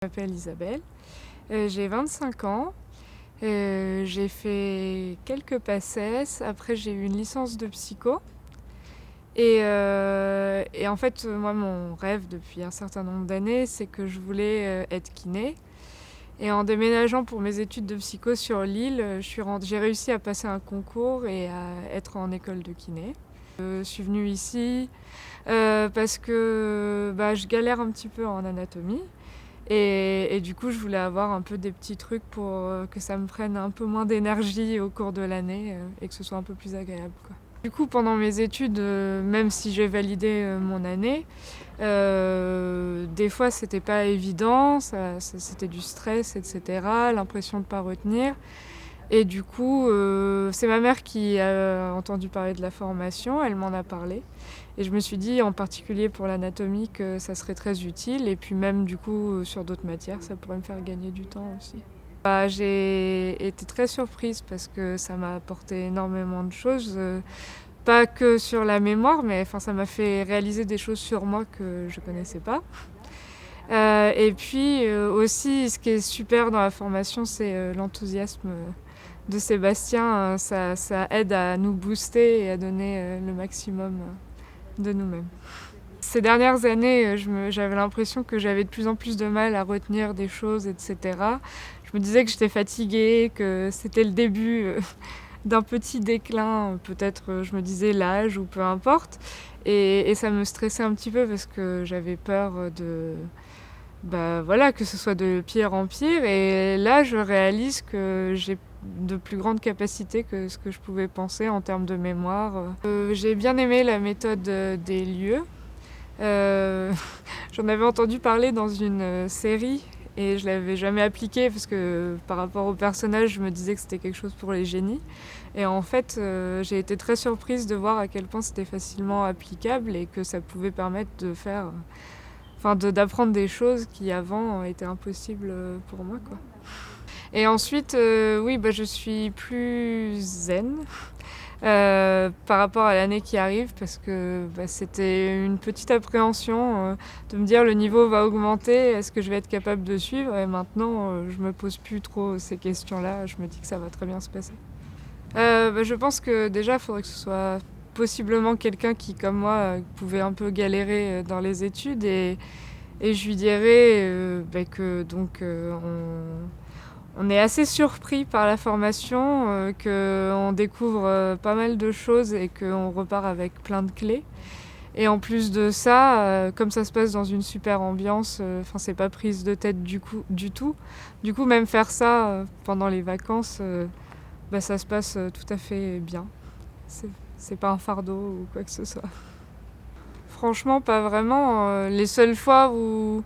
Je m'appelle Isabelle, j'ai 25 ans, j'ai fait quelques PACES, après j'ai eu une licence de psycho et en fait moi mon rêve depuis un certain nombre d'années c'est que je voulais être kiné et en déménageant pour mes études de psycho sur l'île, j'ai réussi à passer un concours et à être en école de kiné. Je suis venue ici parce que je galère un petit peu en anatomie. Et du coup, je voulais avoir un peu des petits trucs pour que ça me prenne un peu moins d'énergie au cours de l'année et que ce soit un peu plus agréable, quoi. Du coup, pendant mes études, même si j'ai validé mon année, des fois c'était pas évident, c'était du stress, etc., l'impression de pas retenir. Et du coup, c'est ma mère qui a entendu parler de la formation, elle m'en a parlé. Et je me suis dit, en particulier pour l'anatomie, que ça serait très utile. Et puis même, du coup, sur d'autres matières, ça pourrait me faire gagner du temps aussi. J'ai été très surprise parce que ça m'a apporté énormément de choses. Pas que sur la mémoire, mais ça m'a fait réaliser des choses sur moi que je connaissais pas. Et puis aussi, ce qui est super dans la formation, c'est l'enthousiasme de Sébastien. Ça aide à nous booster et à donner le maximum de nous-mêmes. Ces dernières années, j'avais l'impression que j'avais de plus en plus de mal à retenir des choses, etc. Je me disais que j'étais fatiguée, que c'était le début d'un petit déclin, peut-être je me disais l'âge ou peu importe. Et ça me stressait un petit peu parce que j'avais peur que ce soit de pire en pire. Et là, je réalise que j'ai de plus grandes capacités que ce que je pouvais penser en termes de mémoire. J'ai bien aimé la méthode des lieux. J'en avais entendu parler dans une série et je l'avais jamais appliquée parce que par rapport au personnage, je me disais que c'était quelque chose pour les génies. Et en fait, j'ai été très surprise de voir à quel point c'était facilement applicable et que ça pouvait permettre d'apprendre des choses qui avant étaient impossibles pour moi, quoi. Et ensuite, je suis plus zen par rapport à l'année qui arrive parce que c'était une petite appréhension de me dire le niveau va augmenter, est-ce que je vais être capable de suivre? Et maintenant, je me pose plus trop ces questions-là, je me dis que ça va très bien se passer. Je pense que déjà, il faudrait que ce soit possiblement quelqu'un qui, comme moi, pouvait un peu galérer dans les études et je lui dirais que donc on est assez surpris par la formation, qu'on découvre pas mal de choses et qu'on repart avec plein de clés. Et en plus de ça, comme ça se passe dans une super ambiance, c'est pas prise de tête du tout. Du coup, même faire ça pendant les vacances, ça se passe tout à fait bien. C'est pas un fardeau ou quoi que ce soit. Franchement, pas vraiment. Les seules fois où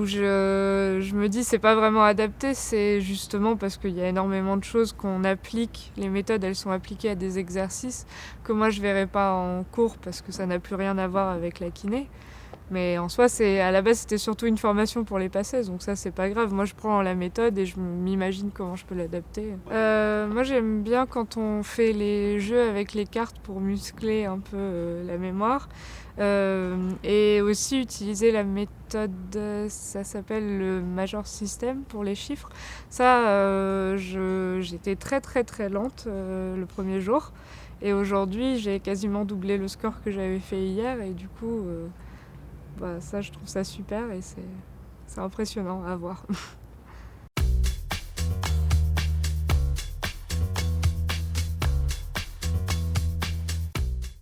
je me dis c'est pas vraiment adapté, c'est justement parce qu'il y a énormément de choses qu'on applique. Les méthodes, elles sont appliquées à des exercices que moi je verrais pas en cours parce que ça n'a plus rien à voir avec la kiné. Mais en soi, à la base, c'était surtout une formation pour les PACES, donc ça, c'est pas grave. Moi, je prends la méthode et je m'imagine comment je peux l'adapter. Moi, j'aime bien quand on fait les jeux avec les cartes pour muscler un peu la mémoire. Et aussi utiliser la méthode, ça s'appelle le Major System pour les chiffres. Ça, j'étais très très très lente le premier jour. Et aujourd'hui, j'ai quasiment doublé le score que j'avais fait hier et du coup... ça, je trouve ça super et c'est impressionnant à voir.